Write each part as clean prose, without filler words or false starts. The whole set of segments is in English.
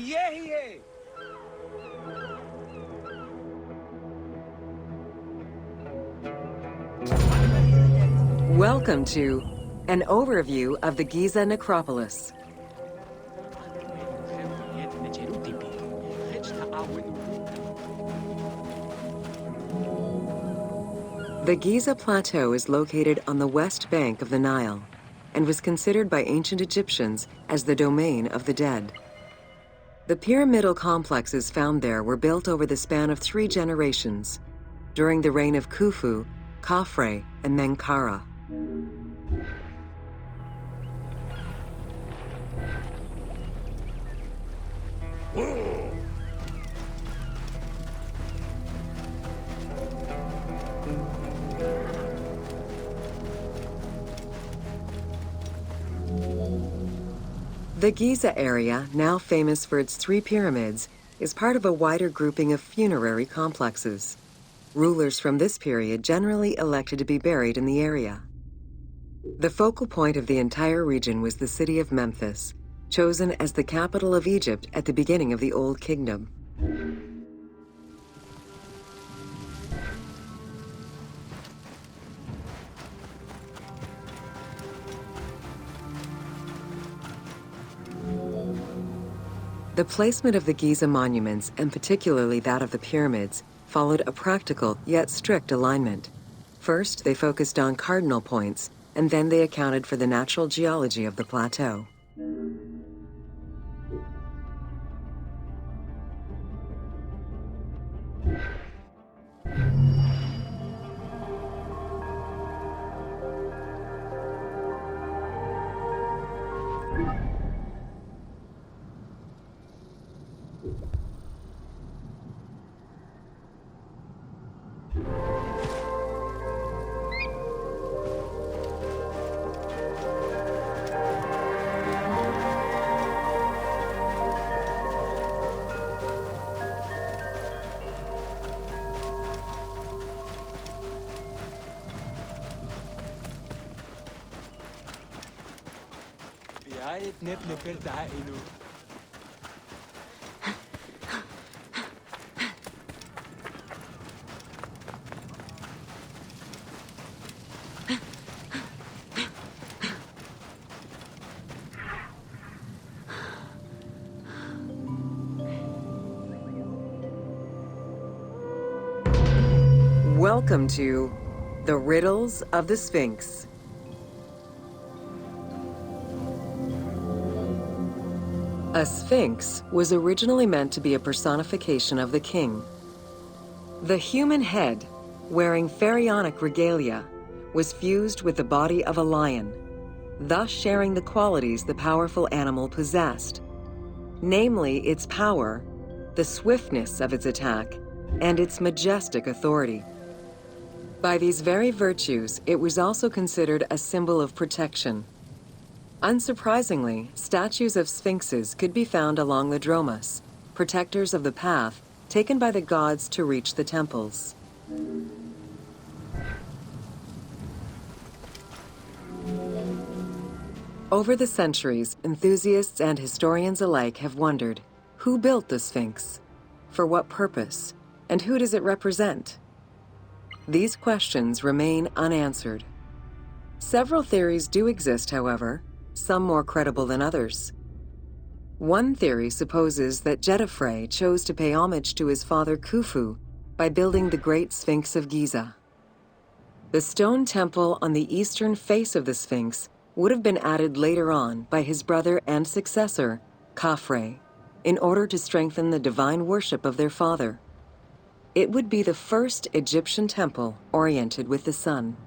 Yay! Welcome to an overview of the Giza necropolis. The Giza Plateau is located on the west bank of the Nile and was considered by ancient Egyptians as the domain of the dead. The pyramidal complexes found there were built over the span of 3 generations, during the reign of Khufu, Khafre, and Menkaure. The Giza area, now famous for its 3 pyramids, is part of a wider grouping of funerary complexes. Rulers from this period generally elected to be buried in the area. The focal point of the entire region was the city of Memphis, chosen as the capital of Egypt at the beginning of the Old Kingdom. The placement of the Giza monuments, and particularly that of the pyramids, followed a practical yet strict alignment. First, they focused on cardinal points, and then they accounted for the natural geology of the plateau. Welcome to the Riddles of the Sphinx. A sphinx was originally meant to be a personification of the king. The human head, wearing pharaonic regalia, was fused with the body of a lion, thus sharing the qualities the powerful animal possessed, namely its power, the swiftness of its attack, and its majestic authority. By these very virtues, it was also considered a symbol of protection. Unsurprisingly, statues of sphinxes could be found along the Dromus, protectors of the path taken by the gods to reach the temples. Over the centuries, enthusiasts and historians alike have wondered, who built the Sphinx? For what purpose? And who does it represent? These questions remain unanswered. Several theories do exist, however, some more credible than others. One theory supposes that Djedefre chose to pay homage to his father Khufu by building the Great Sphinx of Giza. The stone temple on the eastern face of the Sphinx would have been added later on by his brother and successor, Khafre, in order to strengthen the divine worship of their father. It would be the first Egyptian temple oriented with the sun.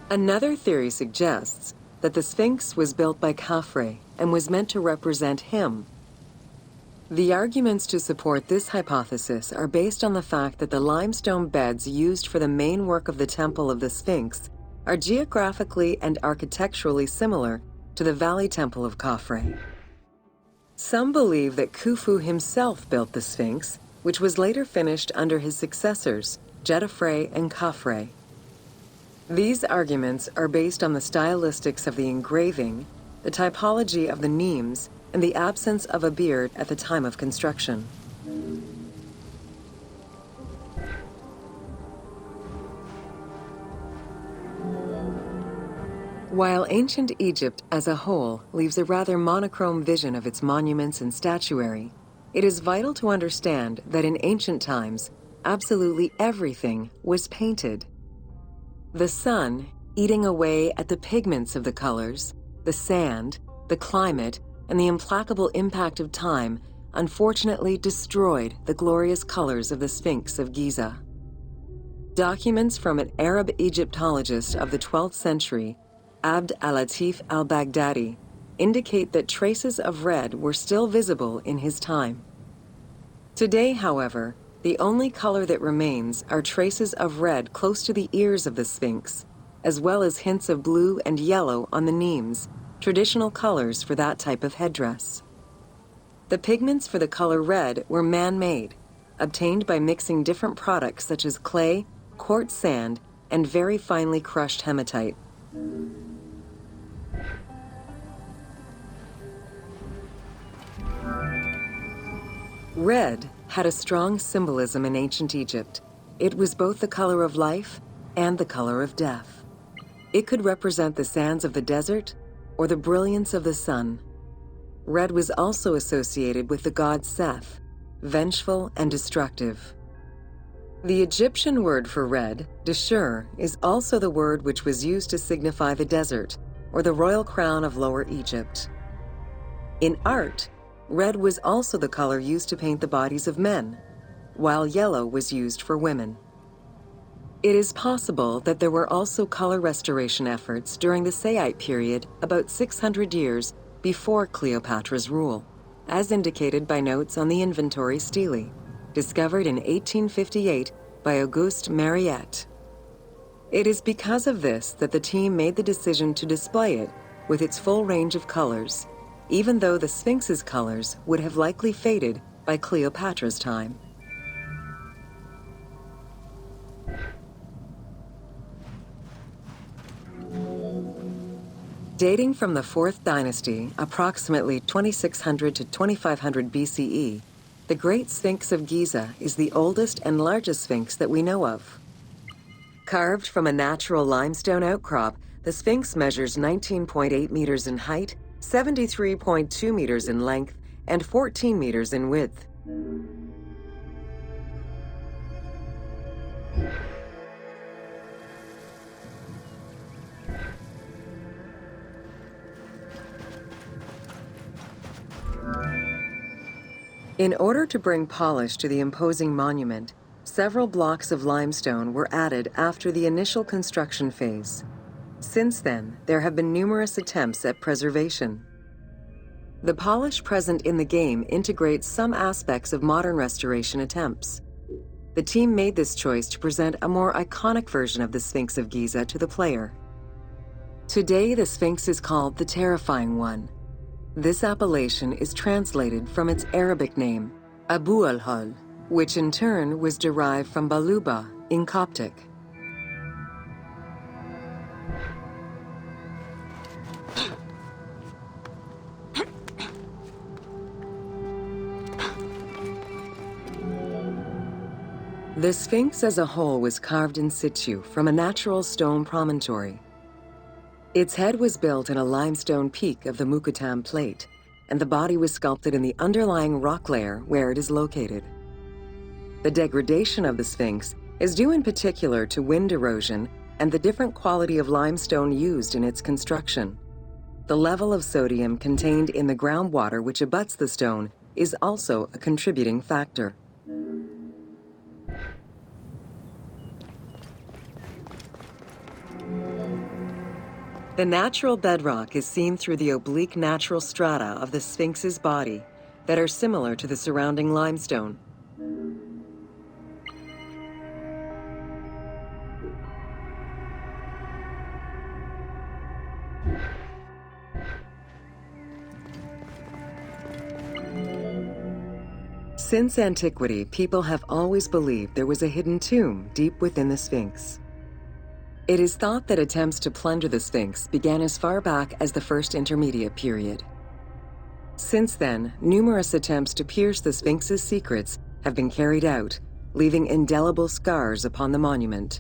Another theory suggests that the Sphinx was built by Khafre and was meant to represent him. The arguments to support this hypothesis are based on the fact that the limestone beds used for the main work of the Temple of the Sphinx are geographically and architecturally similar to the Valley Temple of Khafre. Some believe that Khufu himself built the Sphinx, which was later finished under his successors, Getaphre, and Khafre. These arguments are based on the stylistics of the engraving, the typology of the nemes, and the absence of a beard at the time of construction. While ancient Egypt as a whole leaves a rather monochrome vision of its monuments and statuary, it is vital to understand that in ancient times, absolutely everything was painted. The sun, eating away at the pigments of the colors, the sand, the climate, and the implacable impact of time, unfortunately destroyed the glorious colors of the Sphinx of Giza. Documents from an Arab Egyptologist of the 12th century, Abd al-Latif al-Baghdadi, indicate that traces of red were still visible in his time. Today, however, the only color that remains are traces of red close to the ears of the Sphinx, as well as hints of blue and yellow on the nemes, traditional colors for that type of headdress. The pigments for the color red were man-made, obtained by mixing different products such as clay, quartz sand, and very finely crushed hematite. Red had a strong symbolism in ancient Egypt. It was both the color of life and the color of death. It could represent the sands of the desert or the brilliance of the sun. Red was also associated with the god Seth, vengeful and destructive. The Egyptian word for red, Deshur, is also the word which was used to signify the desert, or the royal crown of Lower Egypt. In art, red was also the color used to paint the bodies of men, while yellow was used for women. It is possible that there were also color restoration efforts during the Saite period about 600 years before Cleopatra's rule, as indicated by notes on the inventory stele, discovered in 1858 by Auguste Mariette. It is because of this that the team made the decision to display it with its full range of colors, even though the Sphinx's colors would have likely faded by Cleopatra's time. Dating from the 4th dynasty, approximately 2600 to 2500 BCE, the Great Sphinx of Giza is the oldest and largest sphinx that we know of. Carved from a natural limestone outcrop, the Sphinx measures 19.8 meters in height, 73.2 meters in length, and 14 meters in width. In order to bring polish to the imposing monument, several blocks of limestone were added after the initial construction phase. Since then, there have been numerous attempts at preservation. The polish present in the game integrates some aspects of modern restoration attempts. The team made this choice to present a more iconic version of the Sphinx of Giza to the player. Today, the Sphinx is called the Terrifying One. This appellation is translated from its Arabic name, Abu al-Hol, which in turn was derived from Baluba in Coptic. The Sphinx as a whole was carved in situ from a natural stone promontory. Its head was built in a limestone peak of the Mukattam Plate, and the body was sculpted in the underlying rock layer where it is located. The degradation of the Sphinx is due in particular to wind erosion and the different quality of limestone used in its construction. The level of sodium contained in the groundwater which abuts the stone is also a contributing factor. The natural bedrock is seen through the oblique natural strata of the Sphinx's body that are similar to the surrounding limestone. Since antiquity, people have always believed there was a hidden tomb deep within the Sphinx. It is thought that attempts to plunder the Sphinx began as far back as the First Intermediate Period. Since then, numerous attempts to pierce the Sphinx's secrets have been carried out, leaving indelible scars upon the monument.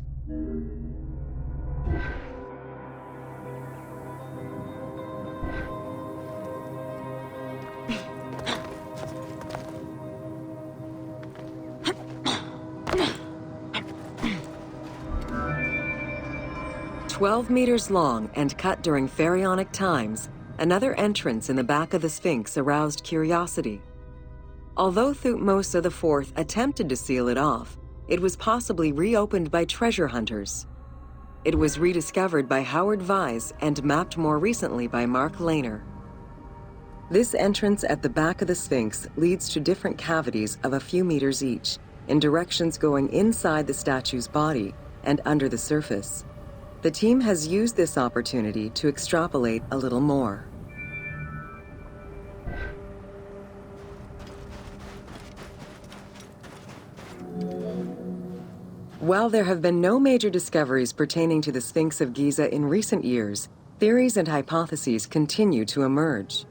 "12 meters long and cut during pharaonic times, another entrance in the back of the Sphinx aroused curiosity. Although Thutmose IV attempted to seal it off, it was possibly reopened by treasure hunters. It was rediscovered by Howard Vyse and mapped more recently by Mark Lehner. This entrance at the back of the Sphinx leads to different cavities of a few meters each, in directions going inside the statue's body and under the surface. The team has used this opportunity to extrapolate a little more. While there have been no major discoveries pertaining to the Sphinx of Giza in recent years, theories and hypotheses continue to emerge.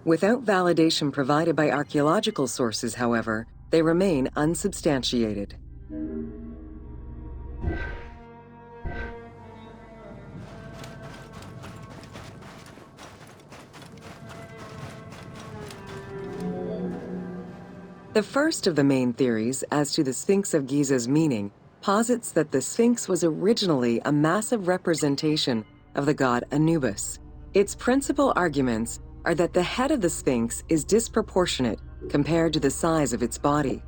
Without validation provided by archaeological sources, however, they remain unsubstantiated. The first of the main theories as to the Sphinx of Giza's meaning posits that the Sphinx was originally a massive representation of the god Anubis. Its principal arguments are that the head of the Sphinx is disproportionate compared to the size of its body.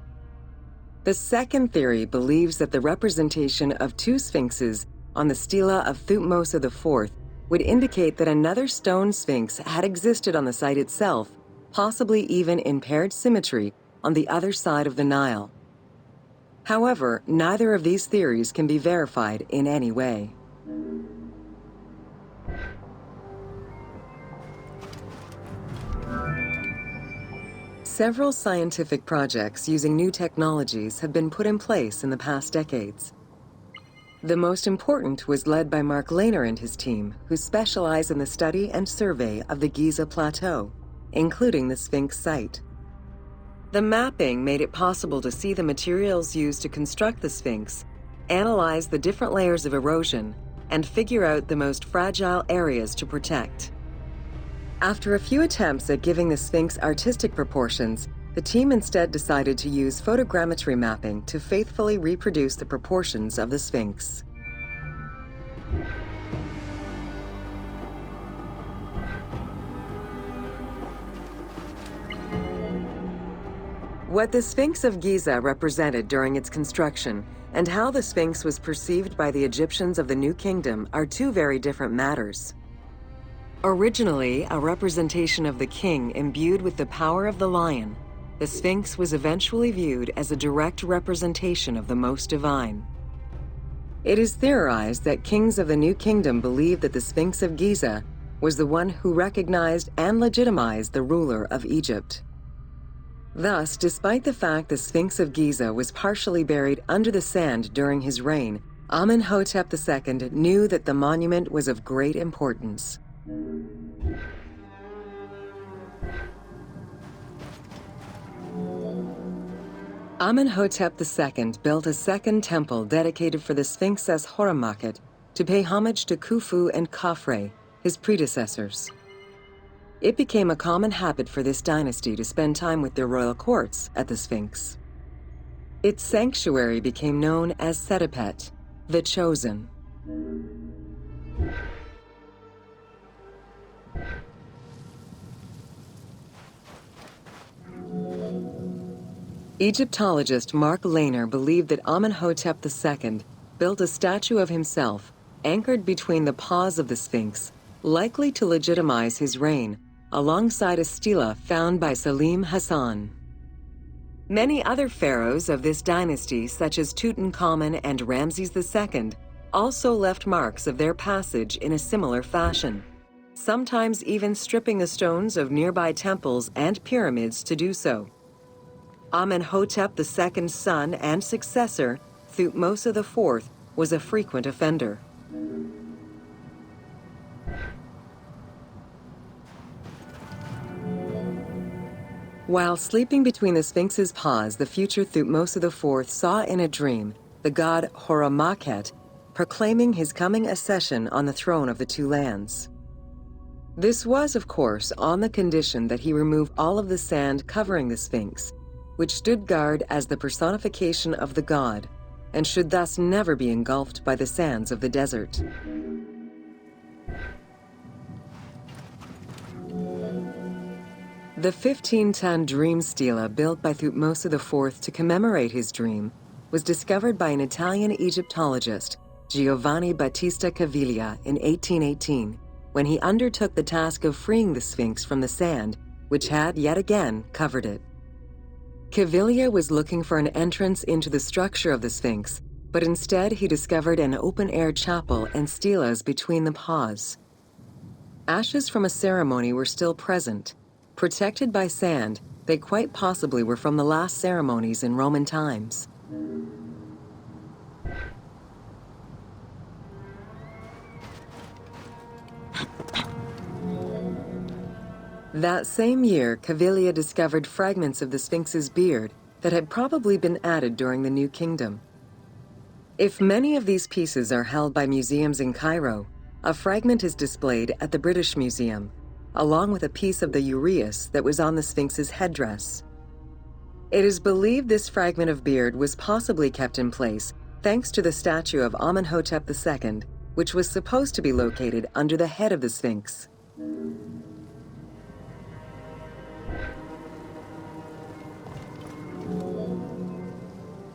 The second theory believes that the representation of two sphinxes on the stela of Thutmose IV would indicate that another stone sphinx had existed on the site itself, possibly even in paired symmetry on the other side of the Nile. However, neither of these theories can be verified in any way. Several scientific projects using new technologies have been put in place in the past decades. The most important was led by Mark Lehner and his team, who specialize in the study and survey of the Giza Plateau, including the Sphinx site. The mapping made it possible to see the materials used to construct the Sphinx, analyze the different layers of erosion, and figure out the most fragile areas to protect. After a few attempts at giving the Sphinx artistic proportions, the team instead decided to use photogrammetry mapping to faithfully reproduce the proportions of the Sphinx. What the Sphinx of Giza represented during its construction and how the Sphinx was perceived by the Egyptians of the New Kingdom are two very different matters. Originally a representation of the king imbued with the power of the lion, the Sphinx was eventually viewed as a direct representation of the Most Divine. It is theorized that kings of the New Kingdom believed that the Sphinx of Giza was the one who recognized and legitimized the ruler of Egypt. Thus, despite the fact the Sphinx of Giza was partially buried under the sand during his reign, Amenhotep II knew that the monument was of great importance. Amenhotep II built a second temple dedicated for the Sphinx as Horemakhet to pay homage to Khufu and Khafre, his predecessors. It became a common habit for this dynasty to spend time with their royal courts at the Sphinx. Its sanctuary became known as Setepet, the Chosen. Egyptologist Mark Lehner believed that Amenhotep II built a statue of himself anchored between the paws of the Sphinx, likely to legitimize his reign, alongside a stela found by Salim Hassan. Many other pharaohs of this dynasty, such as Tutankhamun and Ramses II, also left marks of their passage in a similar fashion, sometimes even stripping the stones of nearby temples and pyramids to do so. Amenhotep II's son and successor, Thutmose IV, was a frequent offender. While sleeping between the Sphinx's paws, the future Thutmose IV saw in a dream the god Horemakhet proclaiming his coming accession on the throne of the two lands. This was, of course, on the condition that he remove all of the sand covering the Sphinx, which stood guard as the personification of the god, and should thus never be engulfed by the sands of the desert. The 15-ton dream stela built by Thutmose IV to commemorate his dream was discovered by an Italian Egyptologist, Giovanni Battista Caviglia, in 1818, when he undertook the task of freeing the Sphinx from the sand, which had yet again covered it. Caviglia was looking for an entrance into the structure of the Sphinx, but instead he discovered an open-air chapel and stelas between the paws. Ashes from a ceremony were still present. Protected by sand, they quite possibly were from the last ceremonies in Roman times. That same year, Caviglia discovered fragments of the Sphinx's beard that had probably been added during the New Kingdom. If many of these pieces are held by museums in Cairo, a fragment is displayed at the British Museum, along with a piece of the uraeus that was on the Sphinx's headdress. It is believed this fragment of beard was possibly kept in place thanks to the statue of Amenhotep II, which was supposed to be located under the head of the Sphinx.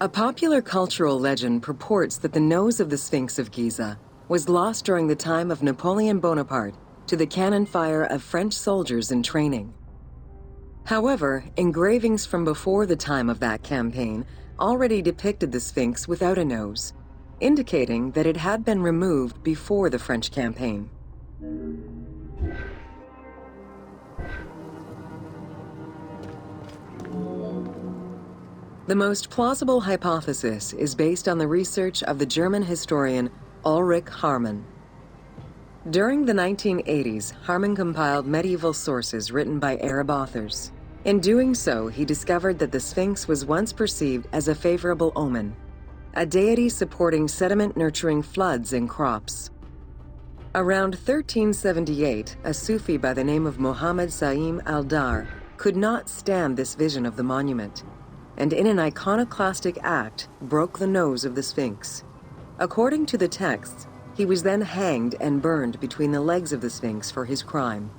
A popular cultural legend purports that the nose of the Sphinx of Giza was lost during the time of Napoleon Bonaparte to the cannon fire of French soldiers in training. However, engravings from before the time of that campaign already depicted the Sphinx without a nose, indicating that it had been removed before the French campaign. The most plausible hypothesis is based on the research of the German historian Ulrich Harman. During the 1980s, Harman compiled medieval sources written by Arab authors. In doing so, he discovered that the Sphinx was once perceived as a favorable omen, a deity supporting sediment-nurturing floods and crops. Around 1378, a Sufi by the name of Muhammad Sa'im al-Dar could not stand this vision of the monument, and in an iconoclastic act, broke the nose of the Sphinx. According to the texts, he was then hanged and burned between the legs of the Sphinx for his crime.